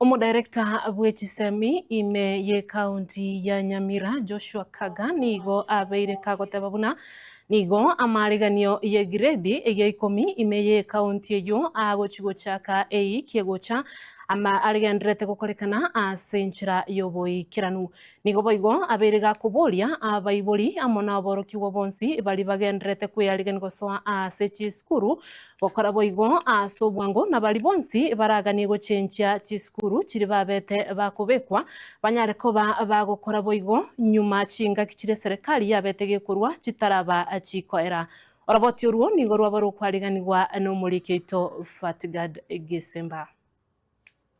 Umudirekta bw'ekisemi ime ye kaunti ya Nyamira Joshua Kaga nigo abeire kagoteba buna nigo amariganio ye grade ya 10 ime ye kaunti eyo agochigo chaka kiegocha ama arigendrete gukorekana ase enchera y'oboikiranu nigo boigo abeire gakoboria abaibori amo naborokiwa bonsi bari bagendrete kwiyarigani gosoa ase chisukuru gokora boigo ase obwango na bari bonsi baraganie gochenchia chisukuru chiri babete bakobekwa banyare koba bagokora boigo nyuma chinga kichire serikali yabete gekorwa chitaraba chikoera oraboti oruo nigo rwabaro kwariganirwa n'omurikeito Fatgad Gisemba.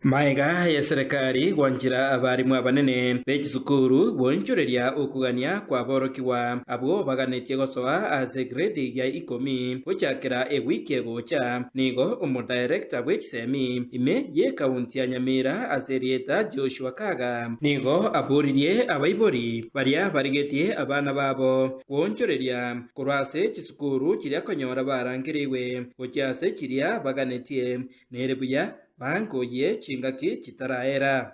Maega ya serikali gwanjira abarimu abanene b'ekisukuru bonchoreria okugania kwa borokiwa abo baganetie gosoa ase grade ya 10 gochakera ewiki egocha nigo umudirekta bw'ekisemi ime ye kaunti ya Nyamira aserieta Joshua Kaga nigo aburirie abaibori baria barigetie abana babo bonchoreria korwa ase ekisukuru kiria konyora barangiriwe gocha ase kiria baganetie nerebuya bangoye chingaki chitaraera.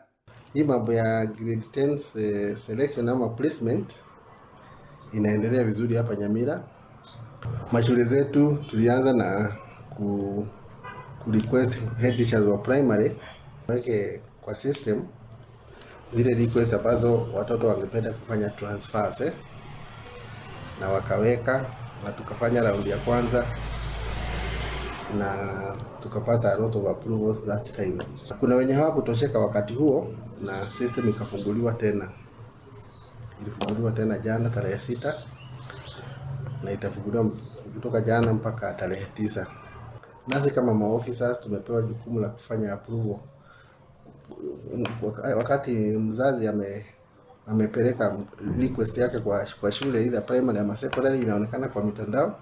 Hii mambo ya grade 10 selection ama placement inaendelea vizuri hapa Nyamira. Mashule zetu tulianza na ku request head teachers wa primary weke kwa system zile request ambazo watoto wangependa kufanya transfers na wakaweka na tukafanya round ya kwanza na tukapata a lot of approvals that time. Kuna wenye hawakutosheka wakati huo na system ikafunguliwa tena. Ilifunguliwa tena jana tarehe 6 na itafunguliwa kutoka jana mpaka tarehe 9. Nasi kama maofficers tumepewa jukumu la kufanya approval. Wakati mzazi amepeleka request yake kwa shule ile primary ama secondary inaonekana kwa mitandao.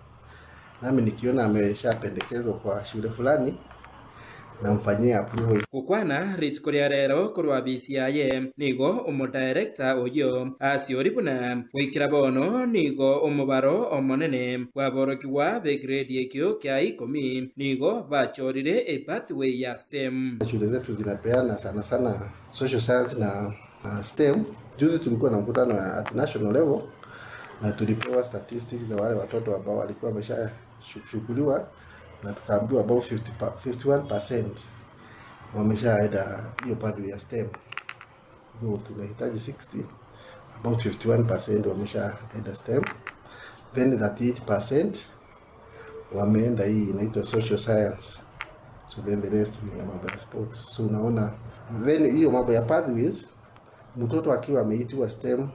Nami nikiona ameshapendekezwa kwa shule fulani na mfanyia approval. Kukwana ritiko ria rero korwa BCIA nigo umudirekta oyo asioribuna gwikira bono nigo umubaro omonene gwaborokiwa be grade ekio kya 10 nigo bachorire a pathway ya STEM. Shule zetu zinapeana sana sana social science na STEM. Juzi tulikuwa na mkutano at national level na tulipewa statistics za wale watoto ambao walikuwa wameshashukuliwa na tukaambiwa about 51% wameshaenda hiyo pathway ya STEM. Though tunahitaji 60, about 51% wameshaenda STEM. Then 38% wameenda hii inaitwa social science. So then the rest ni mambo ya sports. So unaona then hiyo mambo ya pathways, mtoto akiwa ameitiwa STEM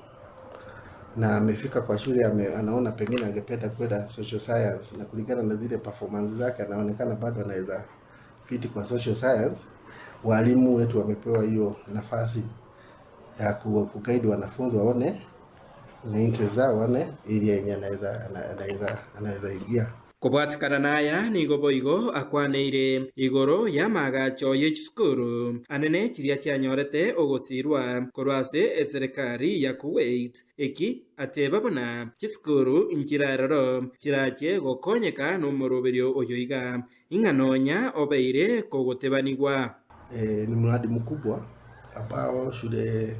na amefika kwa shule anaona pengine angependa kwenda social science na kulingana na zile performance zake anaonekana bado anaweza fit kwa social science, walimu wetu wamepewa hiyo nafasi ya kuguide wanafunzi waone na interest zao, waone ile yenye anaweza ingia. Kubwatikana naya nigo boigo akwaneire igoro ya magacho y'ekisukuru anene kiria kyanyorete ogosirwa korwa ase serikali ya Kuwait eki ateba buna kisukuru nkiraroro kirache gokonyeka n'umuroberio oyo iga ing'anonya obeire kogotebanigwa. Ni mradi mkubwa ambao shule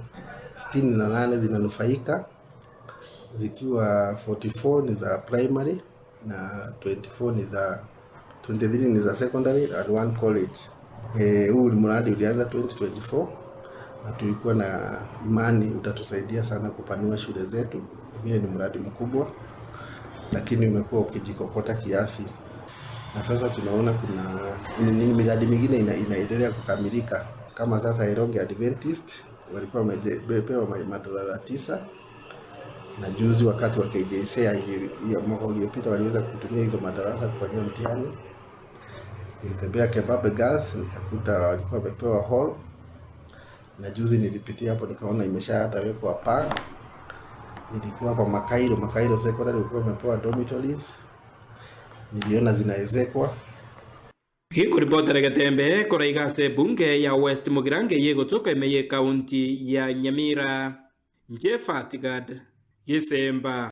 68 zinanufaika zikiwa 44 ni za primary na 23 ni za secondary and 1 college. Huu mradi ulianza 2024 na tulikuwa na imani utatusaidia sana kupanua shule zetu. Vile ni mradi mkubwa lakini umekuwa ukijikokota kiasi, na sasa tunaona kuna miradi mingine inaendelea kukamilika. Kama sasa Eronge Adventist walikuwa wamepewa madarasa 9 na juzi wakati wa KJSEA ya mwaka uliopita waliweza kutumia hizo madarasa kufanyia mtihani. Nilitembea Kebabe Girls nikakuta walikuwa wamepewa hall, na juzi nilipitia hapo nikaona hata wekwa paa. Nilikuwa hapa Makairo Secondary walikuwa wamepewa dormitories, niliona zinaezekwa. Kuripota Gatembe koraigase bunge ya West Mugirange yegotoka imeye kaunti ya Nyamira. Fatgad Gisemba.